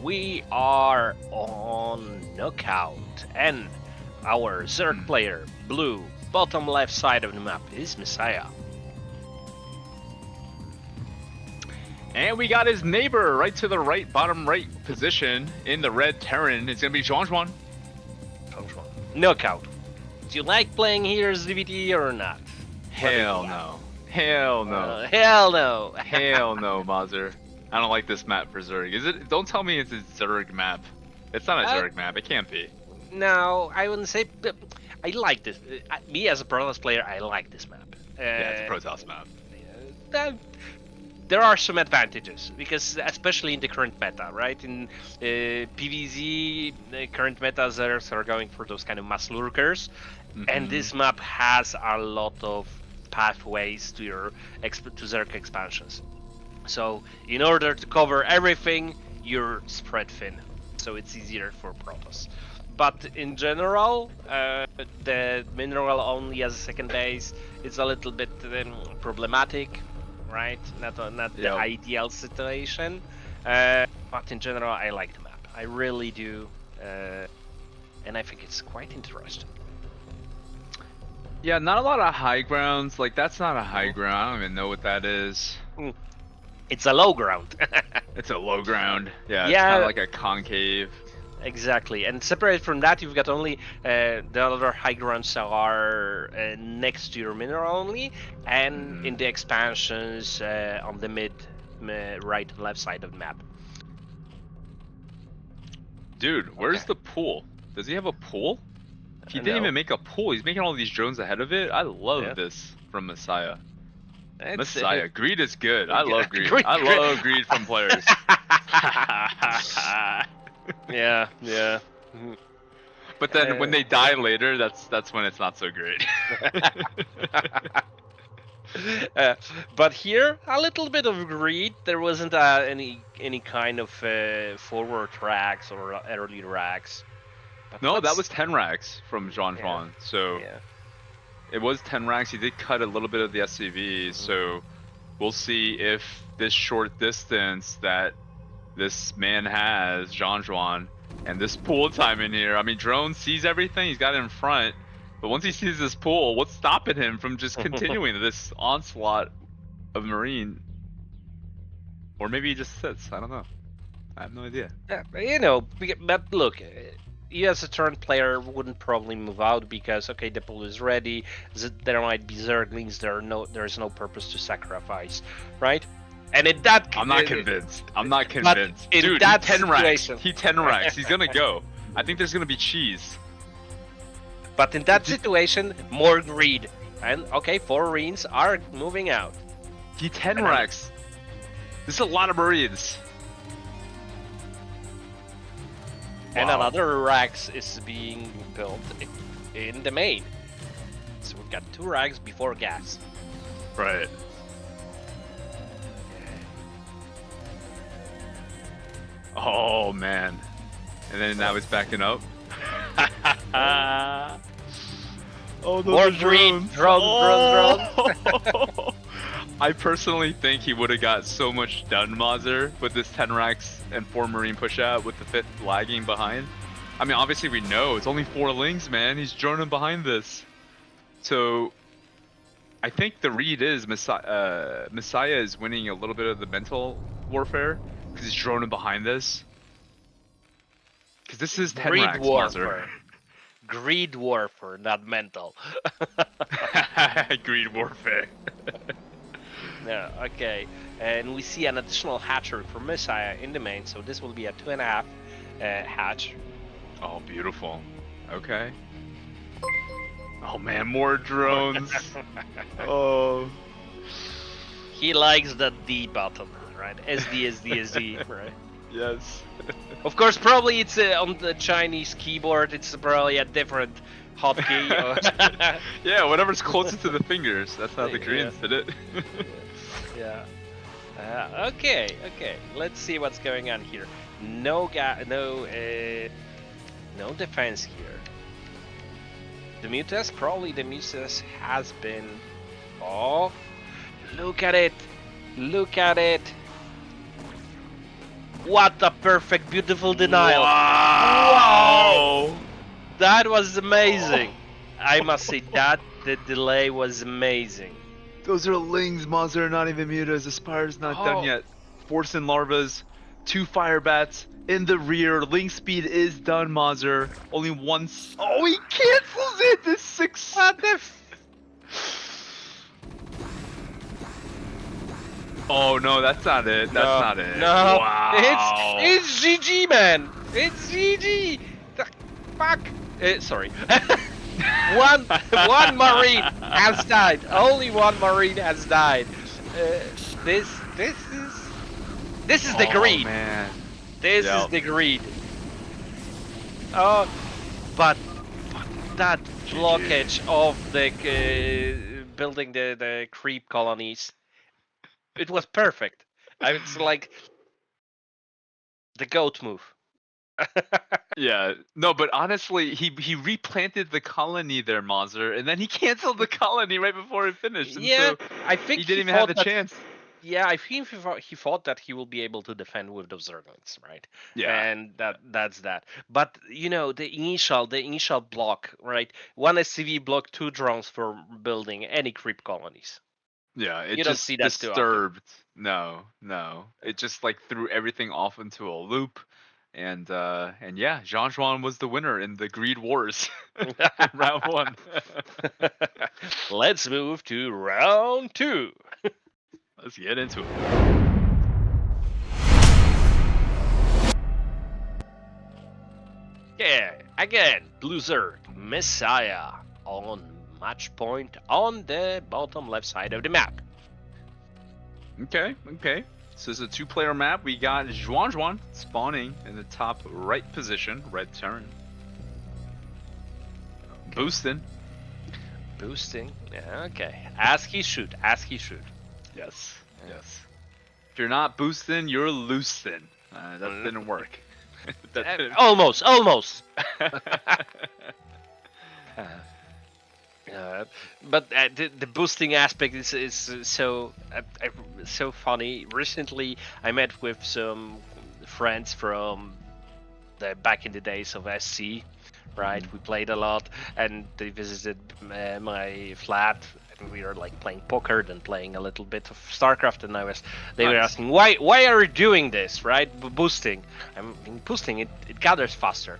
We are on Knockout, and our Zerg player, blue, bottom left side of the map, is Messiah. And we got his neighbor right to the right, bottom right position in the red Terran. It's going to be XuanXuan. Knockout. Do you like playing here as DVD or not? Hell no. Hell no. Hell no. Hell no, Mazur. I don't like this map for Zerg. Is it? Don't tell me it's a Zerg map. It's not a Zerg map. It can't be. No, I wouldn't say. I like this. Me as a Protoss player, I like this map. Yeah, it's a Protoss map. There are some advantages because, especially in the current meta, right? In PvZ, the current meta Zergs are going for those kind of mass lurkers, and this map has a lot of pathways to your to Zerg expansions. So, in order to cover everything, you're spread thin, so it's easier for Protoss. But in general, the mineral only as a second base is a little bit problematic, right? Not the ideal situation. But in general, I like the map. I really do, and I think it's quite interesting. Yeah, not a lot of high grounds. Like, that's not a high ground. I don't even know what that is. It's a low ground. It's a low ground. Yeah, it's kind of like a concave. Exactly, and separate from that, you've got only the other high grounds are next to your mineral only, and in the expansions on the mid, right and left side of the map. Dude, where's the pool? Does he have a pool? He didn't even make a pool. He's making all these drones ahead of it. I love this from Messiah. Messiah, greed is good. I love greed. I love greed from players. Yeah. But then when they die later, that's when it's not so great. But here, a little bit of greed. There wasn't any kind of forward racks or early racks. But no, that was 10 racks from XuanXuan. Yeah. So it was 10 racks. He did cut a little bit of the SCV. So we'll see if this short distance that this man has, XuanXuan, and this pool time in here. I mean, drone sees everything. He's got it in front. But once he sees this pool, what's stopping him from just continuing this onslaught of Marine? Or maybe he just sits. I don't know. I have no idea. You know, but look, you as a turn player wouldn't probably move out because, okay, the pool is ready. There might be Zerglings. There's no purpose to sacrifice, right? And in that, I'm not convinced. I'm not convinced. Dude, that 10 racks. situation, He 10 racks. He's gonna go. I think there's gonna be cheese. But in that situation, more greed. And okay, 4 Marines are moving out. He 10 racks. This is a lot of Marines. And another racks is being built in the main. So we've got 2 racks before gas. Right. Oh man. And then now he's backing up. Oh, more green drones. I personally think he would have got so much done, Mazur, with this 10 racks and 4 Marine push out with the 5th lagging behind. I mean, obviously we know it's only 4 lings, man. He's droning behind this. So I think the read is Messiah is winning a little bit of the mental warfare because he's droning behind this. Because this is 10 Greed racks, warfare. Mazur. Greed warfare, not mental. Greed warfare. Yeah, okay. And we see an additional hatchery for Messiah in the main, so this will be a 2.5 hatch. Oh, beautiful. Okay. Oh man, more drones. Oh. He likes the D button, right? SD, right? Yes. Of course, probably it's on the Chinese keyboard. It's probably a different hotkey. Yeah, whatever's closer to the fingers. That's how the Koreans did it. Yeah. Okay. Let's see what's going on here. No defense here. The Mutas, probably the Mutas has been. Oh, look at it! What a perfect, beautiful denial. Wow. That was amazing. I must say that the delay was amazing. Those are Lings, Mazur, not even mutas. Aspire's not done yet. Forcing larvas, 2 fire bats in the rear. Ling speed is done, Mazur. Only once. Oh, he cancels it. This 6. What the Oh no, that's not it. That's not it. No, Wow. it's GG, man. It's GG. The fuck. Sorry. one Marine has died. Only one Marine has died. This is the greed. Man. This is the greed. Oh, but that blockage of the building the creep colonies, it was perfect. It's like the goat move. Yeah, no, but honestly, he replanted the colony there, Mazur, and then he canceled the colony right before it finished. And Yeah, so I think he didn't even have the chance. Yeah, I think he thought that he will be able to defend with those Zerglings, right? Yeah. And that's that. But you know, the initial block, right? One SCV block, 2 drones for building any creep colonies. Yeah, it You don't just see that too often. disturbed. No, it just like threw everything off into a loop, and yeah, XuanXuan was the winner in the Greed Wars in round 1. Let's move to round 2. Let's get into it. Yeah, again, Blue Zerg, Messiah on match point on the bottom left side of the map. Okay. So this is a 2-player map. We got XuanXuan spawning in the top right position, red Terran. Boosting. Yeah, okay. As he should. Yes. If you're not boosting, you're loosing. That didn't work. Almost. But the boosting aspect is so funny. Recently, I met with some friends from the back in the days of SC, right? We played a lot, and they visited my flat, and we were like playing poker, then playing a little bit of StarCraft, and they were asking why are you doing this, right? Boosting. I'm boosting. It gathers faster,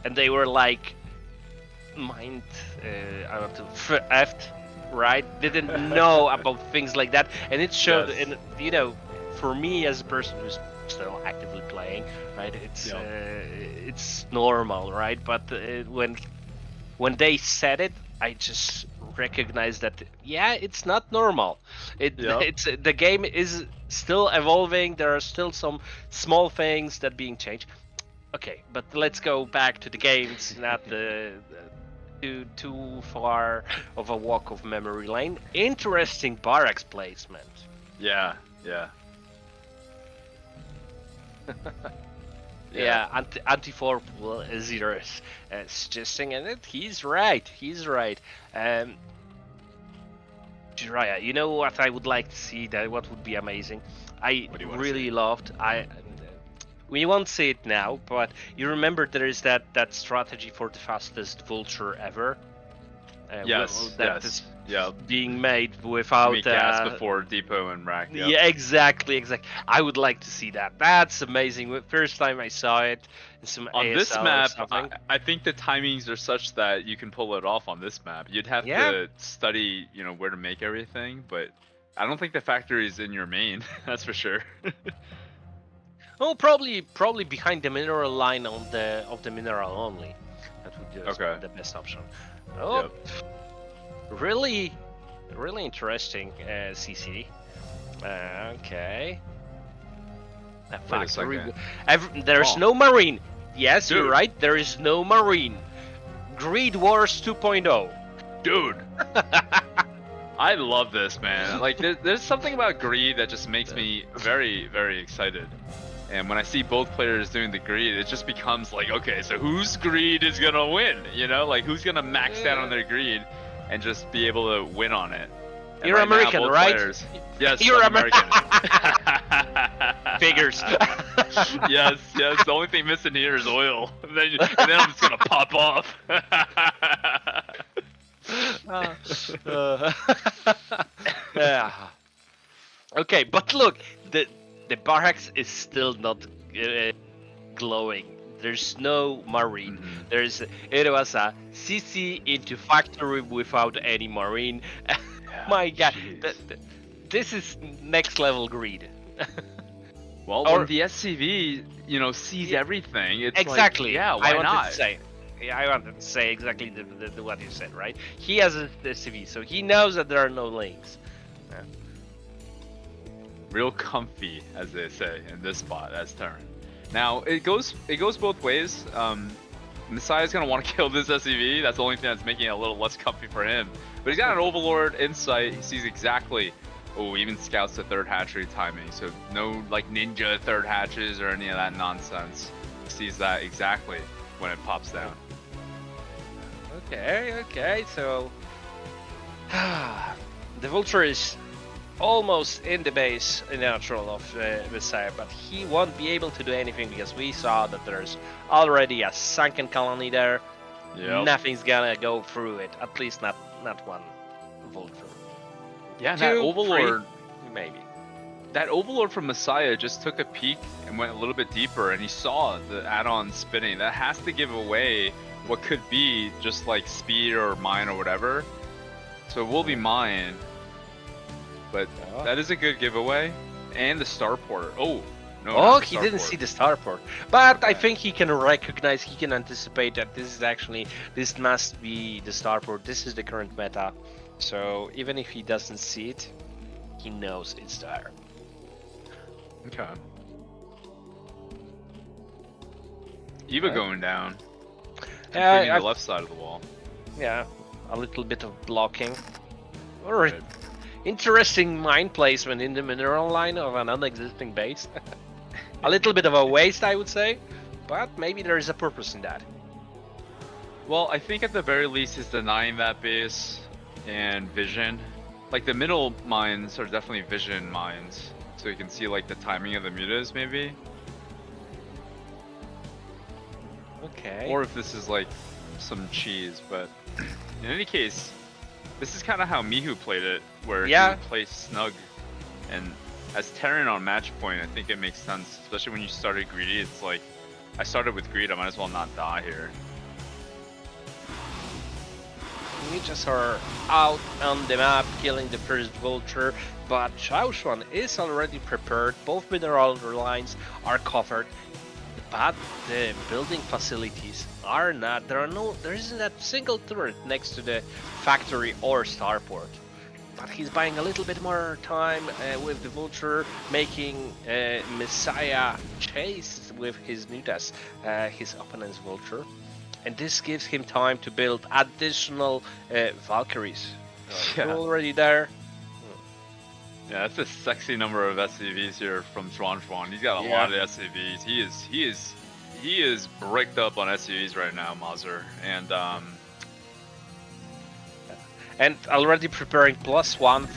and they were like, I don't know, effed, right? Didn't know about things like that, and it showed. Yes. And you know, for me as a person who's still actively playing, right? It's normal, right? But when they said it, I just recognized that it's not normal. It's the game is still evolving. There are still some small things that being changed. Okay, but let's go back to the games, not too far of a walk of memory lane. Interesting barracks placement. Yeah. Yeah, anti-4 zero suggesting, and he's right. JIRAIYA, you know what I would like to see? That what would be amazing. I really loved. We won't see it now, but you remember there is that strategy for the fastest vulture ever. Is being made without gas before depot and rack. Yep. Yeah, exactly. I would like to see that. That's amazing. First time I saw it in some on ASL this map, I think the timings are such that you can pull it off on this map. You'd have to study, where to make everything, but I don't think the factory is in your main. That's for sure. Oh, probably behind the mineral line of the mineral only. That would be the best option. Oh, yep. Really interesting CC. Okay. There's no marine. Yes, Dude. You're right. There is no marine. Greed Wars 2.0. Dude. I love this, man. Like, there's something about greed that just makes me very, very excited. And when I see both players doing the greed, it just becomes like, okay, so whose greed is gonna win? Like, who's gonna max out on their greed and just be able to win on it? And You're right now, American, both right? players- Yes, You're I'm American. Figures. Yes, yes. The only thing missing here is oil, and then I'm just gonna pop off. Yeah. Okay, but look, the barracks is still not glowing. There's no marine. It was a CC into factory without any marine. My God, this is next level greed. Well, Or- when the SCV, sees Yeah, everything, it's exactly. like, yeah, why I wanted not? to say. Yeah, I wanted to say exactly the what you said, right? He has a CV, so he knows that there are no links. Real comfy, as they say, in this spot as Terran. Now it goes both ways. Messiah's gonna want to kill this SCV. That's the only thing that's making it a little less comfy for him. But he's got an Overlord insight. He sees exactly. Oh, even scouts the third hatchery timing. So no like ninja third hatches or any of that nonsense. He sees that exactly when it pops down. Okay, so the Vulture is almost in the base natural of Messiah, but he won't be able to do anything because we saw that there's already a sunken colony there. Yep. Nothing's gonna go through it, at least not one Vulture. Yeah, and that Two, Overlord, three, maybe. that Overlord from Messiah just took a peek and went a little bit deeper, and he saw the add-on spinning. That has to give away what could be just like speed or mine or whatever. So it will be mine, but that is a good giveaway. And the starport. Oh, no. Oh, he didn't see the starport. But I think he can recognize, he can anticipate that this must be the starport. This is the current meta. So even if he doesn't see it, he knows it's there. Okay. Eva going down. Completing the left side of the wall. Yeah, a little bit of blocking. Alright. Interesting mine placement in the mineral line of an non-existing base. A little bit of a waste, I would say, but maybe there is a purpose in that. Well, I think at the very least he's denying that base and vision. Like the middle mines are definitely vision mines, so you can see like the timing of the mutas maybe. Okay. Or if this is like some cheese, but in any case, this is kind of how Mihu played it, where he would play snug. And as Terran on match point, I think it makes sense, especially when you started greedy. It's like, I started with greed, I might as well not die here. Ninjas are out on the map, killing the first vulture, but XuanXuan is already prepared. Both mineral lines are covered, but the building facilities are not. There isn't a single turret next to the factory or starport. But he's buying a little bit more time with the vulture, making Messiah chase with his mutas, his opponent's vulture. And this gives him time to build additional Valkyries. Already there. Yeah, that's a sexy number of SCVs here from XuanXuan. He's got a lot of SCVs. He is bricked up on SCVs right now, Mazur. And already preparing +1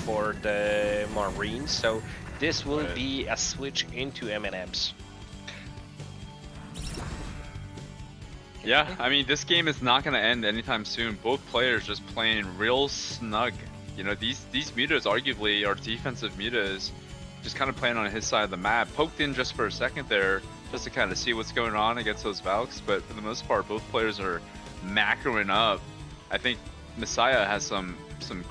for the Marines. So this will be a switch into M&Ms. Yeah, I mean, this game is not going to end anytime soon. Both players just playing real snug. You know, these mutas arguably are defensive mutas, just kind of playing on his side of the map. Poked in just for a second there, just to kind of see what's going on against those Valks. But for the most part, both players are macroing up. I think Messiah has some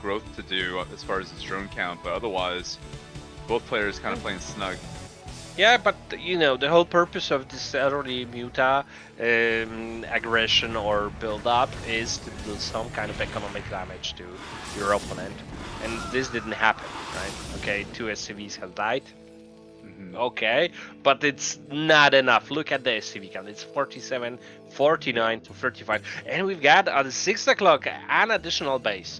growth to do as far as his drone count, but otherwise, both players kind of playing snug. Yeah, but you know, the whole purpose of this early muta aggression or build-up is to do some kind of economic damage to your opponent, and this didn't happen, right? Okay, 2 SCVs have died. Okay, but it's not enough. Look at the SCV count. It's 47, 49 to 35, and we've got at 6 o'clock an additional base.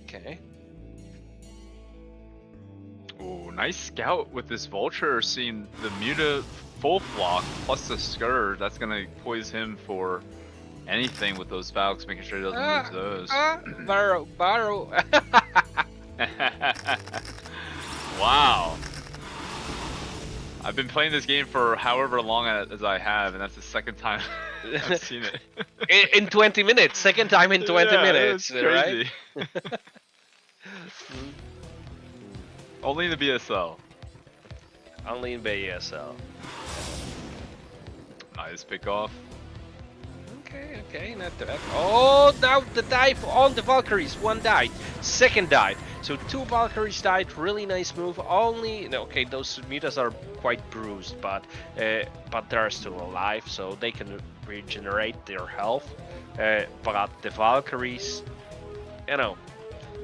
Okay. Ooh, nice scout with this vulture, seeing the muta full flock plus the scourge. That's gonna poise him for anything with those Valks, making sure he doesn't lose those. Barrow. Wow. I've been playing this game for however long as I have, and that's the second time I've seen it. In 20 minutes. Second time in 20 minutes, crazy. right? Only in the BSL. Only in BSL. Nice pick off. Okay, not bad. Oh, now the dive on the Valkyries. One died. Second died. So 2 Valkyries died. Really nice move. Only, no, okay, those mutas are quite bruised, but they're still alive, so they can regenerate their health. But the Valkyries, you know,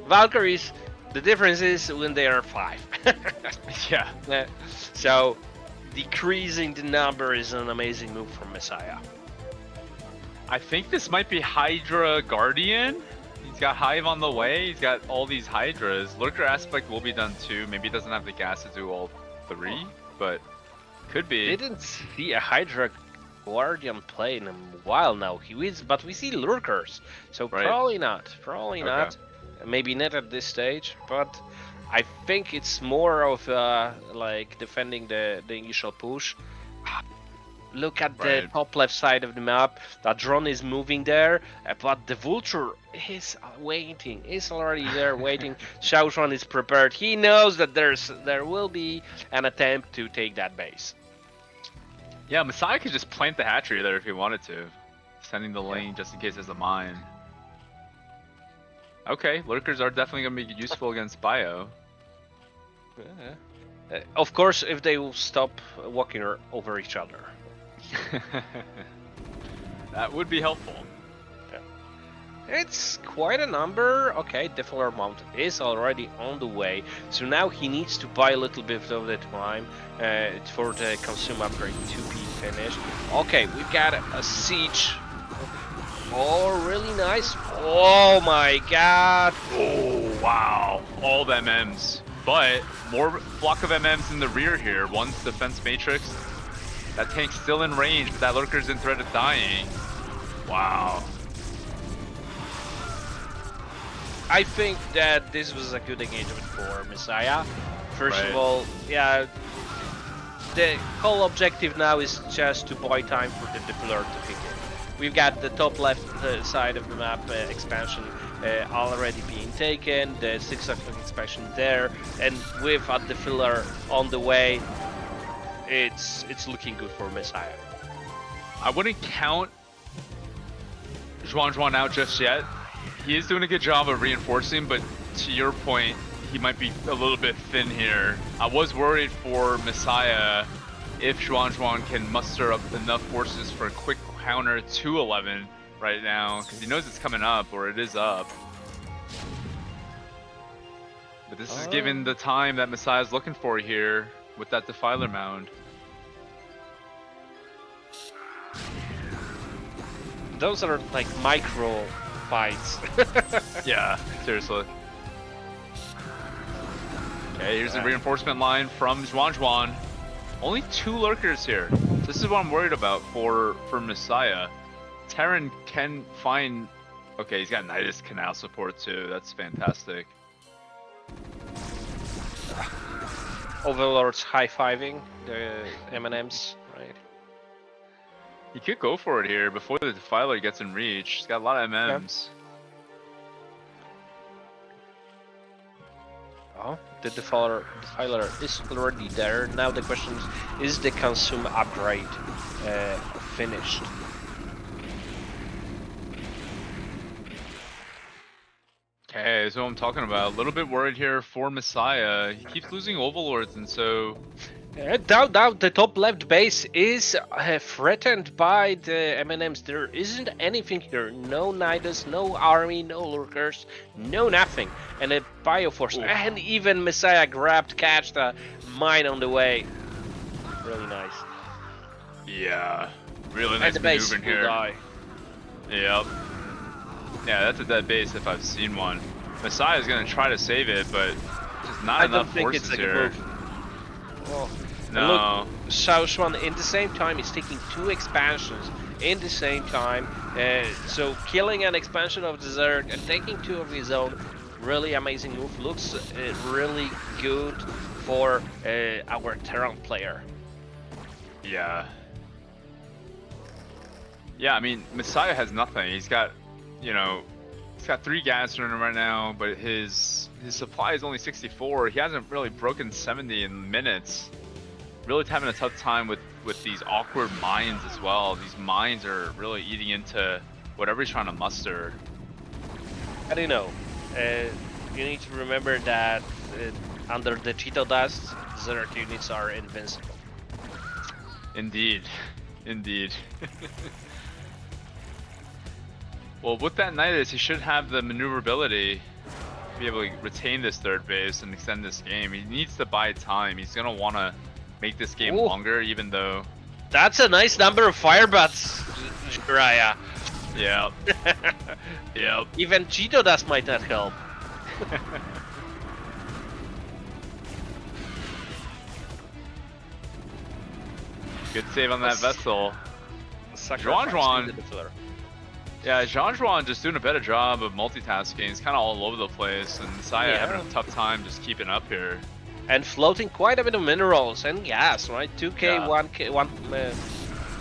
Valkyries, the difference is when they are 5. Yeah. So decreasing the number is an amazing move from Messiah. I think this might be Hydra Guardian. He's got Hive on the way. He's got all these Hydras. Lurker Aspect will be done too. Maybe he doesn't have the gas to do all 3, but could be. Didn't see a Hydra Guardian play in a while now. But we see Lurkers, so right. Probably not. Probably not. Maybe not at this stage, but I think it's more of like defending the initial push. Look at the top left side of the map. That drone is moving there, but the vulture is waiting. Is already there waiting. XuanXuan is prepared. He knows that there will be an attempt to take that base. Yeah, Messiah could just plant the hatchery there if he wanted to, sending the lane just in case there's a mine. Okay, lurkers are definitely going to be useful against Bio. Of course, if they will stop walking over each other. That would be helpful. It's quite a number. Okay, Defiler Mount is already on the way, so now he needs to buy a little bit of the time for the consume upgrade to be finished. Okay, we've got a siege. Oh, really nice. Oh my god. Oh, wow. All the MMs. But more block of MMs in the rear here. One's defense matrix. That tank's still in range, but that lurker's in threat of dying. Wow. I think that this was a good engagement for Messiah. First of all, yeah, the whole objective now is just to buy time for the Defiler to kick in. We've got the top left side of the map expansion already being taken, the 6 o'clock expansion there, and with a Defiler on the way, it's looking good for Messiah. I wouldn't count XuanXuan out just yet. He is doing a good job of reinforcing, but to your point, he might be a little bit thin here. I was worried for Messiah if XuanXuan can muster up enough forces for a quick counter to 11 right now, because he knows it's coming up, or it is up. But this is given the time that Messiah's looking for here with that Defiler Mound. Those are like micro fights. Yeah, seriously. Okay, here's the reinforcement line from XuanXuan. Only 2 lurkers here. This is what I'm worried about for Messiah. Terran can find... Okay, he's got Nidus Canal support too. That's fantastic. Overlord's high-fiving the M&Ms, right? He could go for it here before the Defiler gets in reach. He's got a lot of MMs. Yeah. Oh, the Defiler is already there. Now the question is the consume upgrade finished? Okay, that's what I'm talking about. A little bit worried here for Messiah. He keeps losing Overlords, and so... Down, the top left base is threatened by the M&Ms. There isn't anything here. No Nidus, no army, no lurkers, no nothing. And a Bioforce. And even Messiah catched a mine on the way. Really nice. Yeah, really nice and the base maneuvering here. Die. Yep. Yeah, that's a dead base if I've seen one. Messiah's gonna try to save it, but just not enough forces here. Oh. No. Look, XuanXuan in the same time is taking 2 expansions. in the same time. So killing an expansion of the Zerg and taking 2 of his own, really amazing move. Looks really good for our Terran player. Yeah. Yeah, I mean, Messiah has nothing. He's got, you know, he's got 3 gas running right now, but his supply is only 64. He hasn't really broken 70 in minutes. Really having a tough time with these awkward mines as well. These mines are really eating into whatever he's trying to muster. I don't know. You need to remember that under the Cheeto dust, Zerg units are invincible. Indeed. Indeed. Well, with that Nidus, he should have the maneuverability to be able to retain this 3rd base and extend this game. He needs to buy time. He's going to want to make this game longer, even though... That's a nice number of firebats, JIRAIYA. Yeah. Yep. Even Cheeto dust might not help. Good save on that vessel. JuanXuan. Yeah, JuanXuan just doing a better job of multitasking. He's kind of all over the place, and Messiah having a tough time just keeping up here. And floating quite a bit of minerals and gas, right? 2k, Yeah. 1k,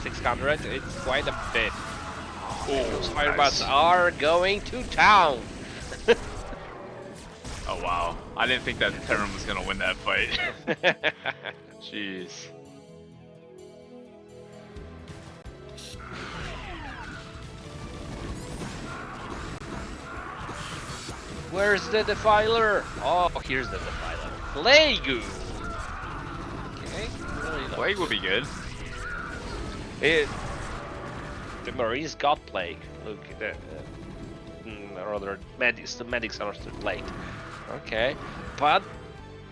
600, it's quite a bit. Those firebats Nice. are going to town. Oh wow, I didn't think that Terran was gonna win that fight. Jeez. Where's the defiler? Oh, here's the defiler. Plague! Okay, really not. Plague would be good. The Marines got plague. Look, rather the medics are still plague. Okay, but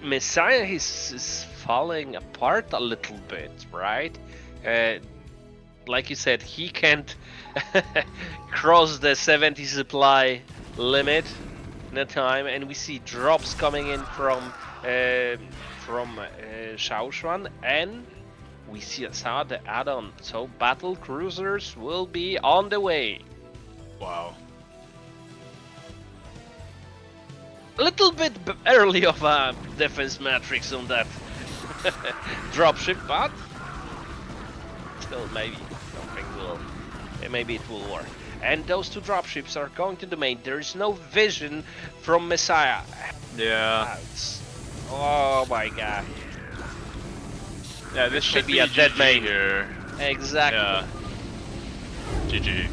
Messiah is falling apart a little bit, right? Like you said, he can't cross the 70 supply limit in a time, and we see drops coming in from XuanXuan, and we see the add-on. So battle cruisers will be on the way. Wow. A little bit early of a defense matrix on that dropship, but still maybe something will. Maybe it will work. And those 2 dropships are going to the main. There is no vision from Messiah. Yeah. Oh my god. Yeah, this should be a dead GG main here. Exactly. Yeah. GG.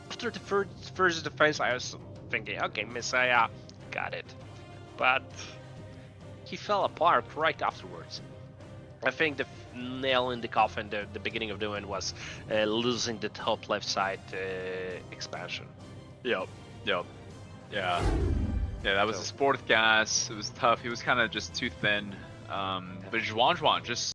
After the first defense, I was thinking, okay, Messiah got it. But he fell apart right afterwards. I think the nail in the coffin, the beginning of the win was losing the top left side expansion. Yep. Yeah. Yeah, that was his 4th gas. It was tough. He was kind of just too thin. But JuanXuan just